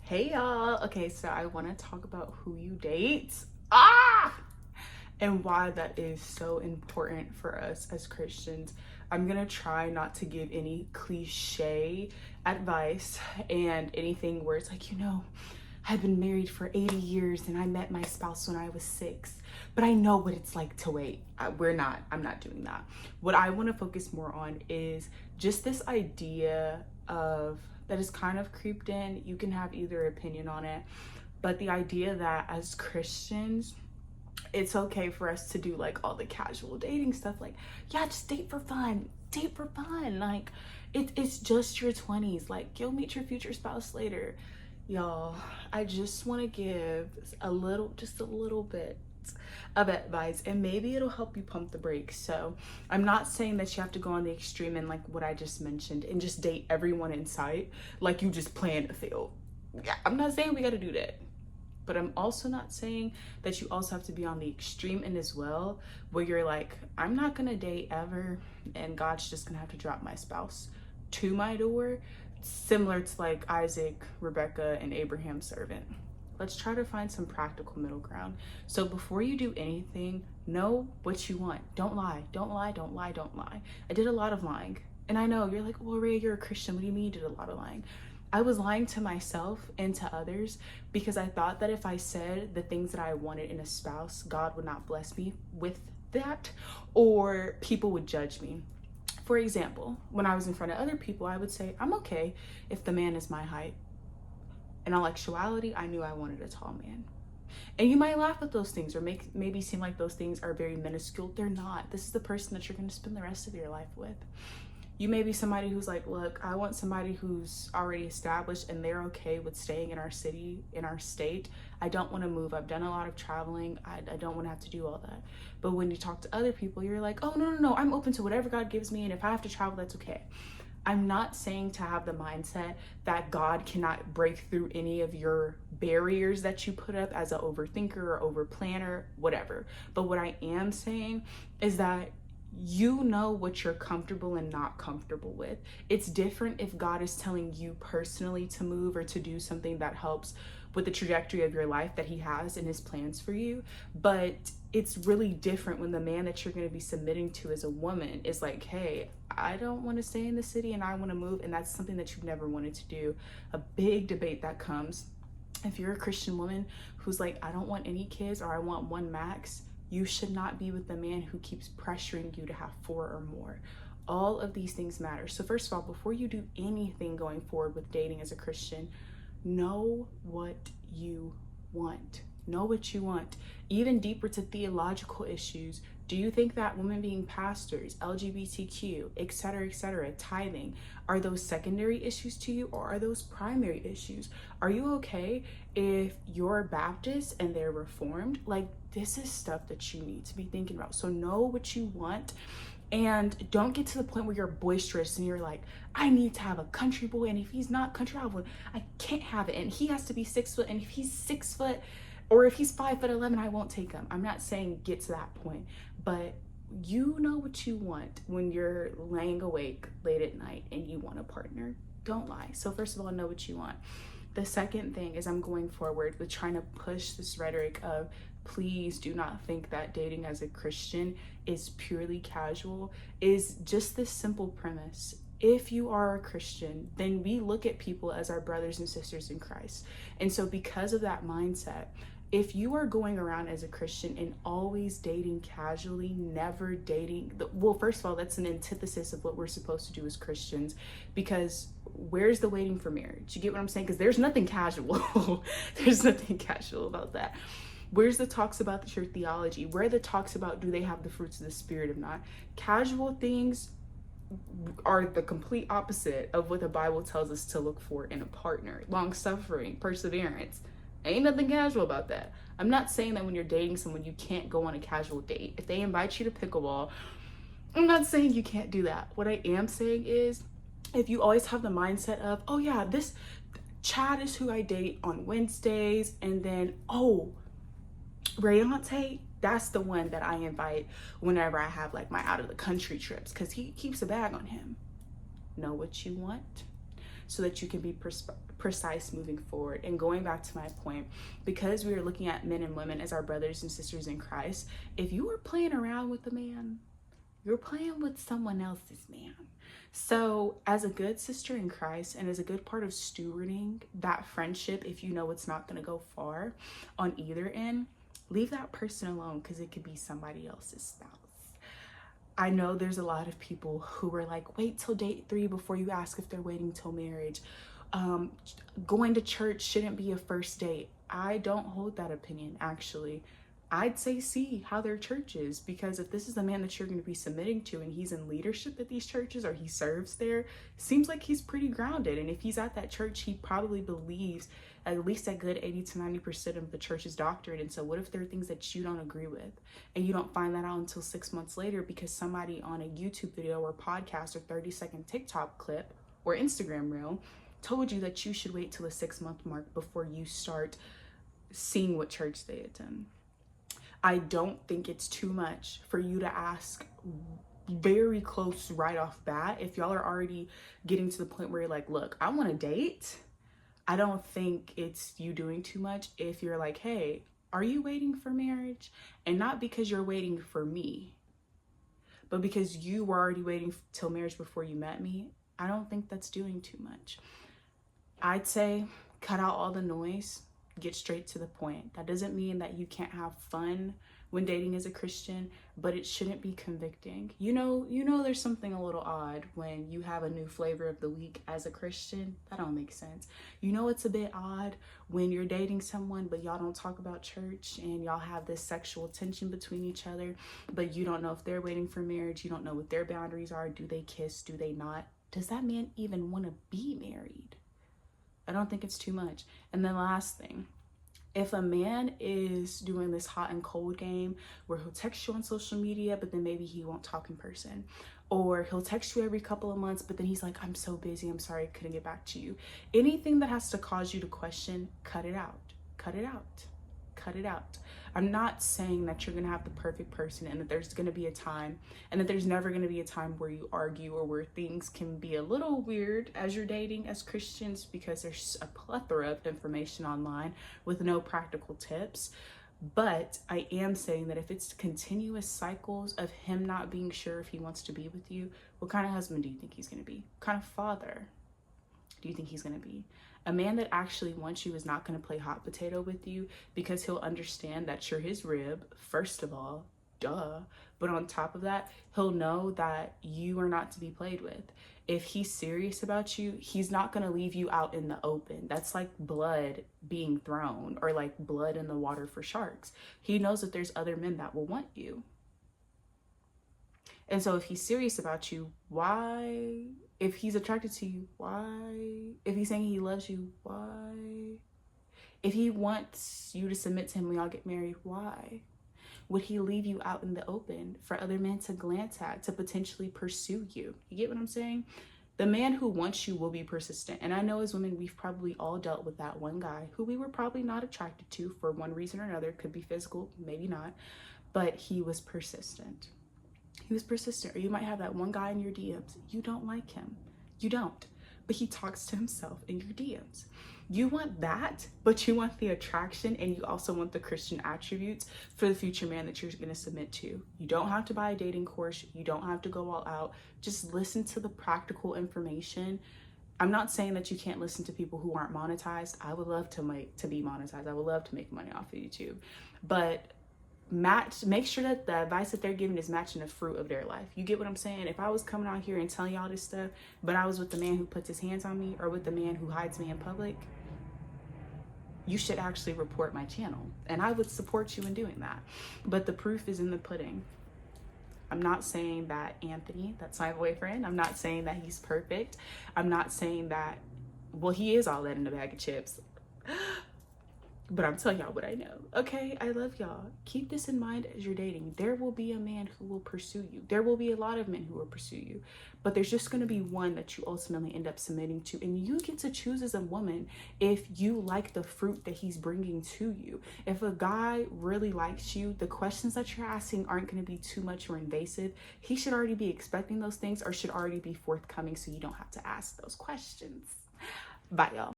Hey y'all. Okay, so I want to talk about who you date. And why that is so important for us as Christians. I'm going to try not to give any cliche advice and anything where it's like, I've been married for 80 years and I met my spouse when I was 6, but I know what it's like to wait. I'm not doing that. What I want to focus more on is just this idea of that is kind of creeped in. You can have either opinion on it, but the idea that as Christians, it's okay for us to do like all the casual dating stuff, like, yeah, just date for fun, like it's just your 20s, like you'll meet your future spouse later. Y'all, I just want to give just a little bit of advice, and maybe it'll help you pump the brakes. So I'm not saying that you have to go on the extreme and like what I just mentioned and just date everyone in sight like you just plan to fail. Yeah, I'm not saying we got to do that. But I'm also not saying that you also have to be on the extreme end as well, where you're like, I'm not gonna date ever, and God's just gonna have to drop my spouse to my door, similar to like Isaac, Rebecca, and Abraham's servant. Let's try to find some practical middle ground. So before you do anything, know what you want. Don't lie, don't lie, don't lie, don't lie. I did a lot of lying. And I know you're like, well, Ray, you're a Christian. What do you mean you did a lot of lying? I was lying to myself and to others because I thought that if I said the things that I wanted in a spouse, God would not bless me with that, or people would judge me. For example, when I was in front of other people, I would say, I'm okay if the man is my height. In all actuality, I knew I wanted a tall man. And you might laugh at those things or maybe seem like those things are very minuscule. They're not. This is the person that you're going to spend the rest of your life with. You may be somebody who's like, look, I want somebody who's already established and they're okay with staying in our city, in our state. I don't want to move. I've done a lot of traveling. I don't want to have to do all that. But when you talk to other people, you're like, oh, no. I'm open to whatever God gives me. And if I have to travel, that's okay. I'm not saying to have the mindset that God cannot break through any of your barriers that you put up as an overthinker or overplanner, whatever. But what I am saying is that you know what you're comfortable and not comfortable with. It's different if God is telling you personally to move or to do something that helps with the trajectory of your life that he has and his plans for you. But it's really different when the man that you're going to be submitting to as a woman is like, hey, I don't want to stay in the city and I want to move. And that's something that you've never wanted to do. A big debate that comes if you're a Christian woman who's like, I don't want any kids or I want one max. You should not be with the man who keeps pressuring you to have 4 or more. All of these things matter. So first of all, before you do anything going forward with dating as a Christian, know what you want. Know what you want. Even deeper to theological issues. Do you think that women being pastors, LGBTQ, etc., tithing, are those secondary issues to you or are those primary issues? Are you okay if you're Baptist and they're Reformed? Like, this is stuff that you need to be thinking about. So know what you want. And don't get to the point where you're boisterous and you're like, I need to have a country boy, and if he's not country, I can't have it. And he has to be 6 foot, and if he's 6 foot, or if he's 5'11", I won't take him. I'm not saying get to that point, but you know what you want when you're laying awake late at night and you want a partner. Don't lie. So first of all, know what you want. The second thing is I'm going forward with trying to push this rhetoric of, please do not think that dating as a Christian is purely casual, is just this simple premise. If you are a Christian, then we look at people as our brothers and sisters in Christ. And so because of that mindset, if you are going around as a Christian and always dating casually, never dating, well, first of all, that's an antithesis of what we're supposed to do as Christians, because where's the waiting for marriage? You get what I'm saying? Because there's nothing casual. There's nothing casual about that. Where's the talks about your theology? Where are the talks about do they have the fruits of the Spirit or not? Casual things are the complete opposite of what the Bible tells us to look for in a partner. Long-suffering, perseverance. Ain't nothing casual about that. I'm not saying that when you're dating someone, you can't go on a casual date. If they invite you to pickleball, I'm not saying you can't do that. What I am saying is, if you always have the mindset of, oh yeah, this Chad is who I date on Wednesdays, and then, oh, Rayante, that's the one that I invite whenever I have like my out of the country trips, because he keeps a bag on him. Know what you want so that you can be precise moving forward. And going back to my point, because we are looking at men and women as our brothers and sisters in Christ, if you are playing around with a man, you're playing with someone else's man. So as a good sister in Christ and as a good part of stewarding that friendship, if you know it's not going to go far on either end, leave that person alone, because it could be somebody else's spouse. I know there's a lot of people who are like, wait till date 3 before you ask if they're waiting till marriage. Going to church shouldn't be a first date. I don't hold that opinion, actually. I'd say see how their church is, because if this is the man that you're going to be submitting to and he's in leadership at these churches or he serves there, seems like he's pretty grounded. And if he's at that church, he probably believes at least a good 80 to 90% of the church's doctrine. And so what if there are things that you don't agree with and you don't find that out until 6 months later because somebody on a YouTube video or podcast or 30-second TikTok clip or Instagram reel told you that you should wait till the 6-month mark before you start seeing what church they attend? I don't think it's too much for you to ask very close right off bat. If y'all are already getting to the point where you're like, look, I want to date, I don't think it's you doing too much if you're like, hey, are you waiting for marriage? And not because you're waiting for me, but because you were already waiting till marriage before you met me. I don't think that's doing too much. I'd say cut out all the noise. Get straight to the point. That doesn't mean that you can't have fun when dating as a Christian, but it shouldn't be convicting. You know there's something a little odd when you have a new flavor of the week as a Christian. That don't make sense. You know it's a bit odd when you're dating someone but y'all don't talk about church and y'all have this sexual tension between each other, but you don't know if they're waiting for marriage. You don't know what their boundaries are. Do they kiss? Do they not? Does that man even want to be married? I don't think it's too much. And then last thing, if a man is doing this hot and cold game where he'll text you on social media, but then maybe he won't talk in person, or he'll text you every couple of months, but then he's like, I'm so busy, I'm sorry, I couldn't get back to you. Anything that has to cause you to question, cut it out, cut it out, cut it out. I'm not saying that you're gonna have the perfect person and that there's gonna be a time and that there's never gonna be a time where you argue or where things can be a little weird as you're dating as Christians, because there's a plethora of information online with no practical tips. But I am saying that if it's continuous cycles of him not being sure if he wants to be with you, what kind of husband do you think he's gonna be? What kind of father do you think he's gonna be? A man that actually wants you is not going to play hot potato with you, because he'll understand that you're his rib, first of all, duh. But on top of that, he'll know that you are not to be played with. If he's serious about you, he's not going to leave you out in the open. That's like blood being thrown, or like blood in the water for sharks. He knows that there's other men that will want you. And so if he's serious about you, why? If he's attracted to you, why? If he's saying he loves you, why? If he wants you to submit to him when y'all get married, why? Would he leave you out in the open for other men to glance at, to potentially pursue you? You get what I'm saying? The man who wants you will be persistent. And I know as women, we've probably all dealt with that one guy who we were probably not attracted to for one reason or another. Could be physical, maybe not, but he was persistent. He was persistent. Or you might have that one guy in your DMs. You don't like him. You don't. But he talks to himself in your DMs. You want that, but you want the attraction, and you also want the Christian attributes for the future man that you're going to submit to. You don't have to buy a dating course. You don't have to go all out. Just listen to the practical information. I'm not saying that you can't listen to people who aren't monetized. I would love to be monetized. I would love to make money off of YouTube. But make sure that the advice that they're giving is matching the fruit of their life. You get what I'm saying? If I was coming out here and telling y'all this stuff, but I was with the man who puts his hands on me, or with the man who hides me in public, you should actually report my channel, and I would support you in doing that. But the proof is in the pudding. I'm not saying that Anthony, that's my boyfriend, I'm not saying that he's perfect. I'm not saying that, well, he is all that in a bag of chips. But I'm telling y'all what I know, okay? I love y'all. Keep this in mind as you're dating. There will be a man who will pursue you. There will be a lot of men who will pursue you. But there's just going to be one that you ultimately end up submitting to. And you get to choose as a woman if you like the fruit that he's bringing to you. If a guy really likes you, the questions that you're asking aren't going to be too much or invasive. He should already be expecting those things, or should already be forthcoming, so you don't have to ask those questions. Bye, y'all.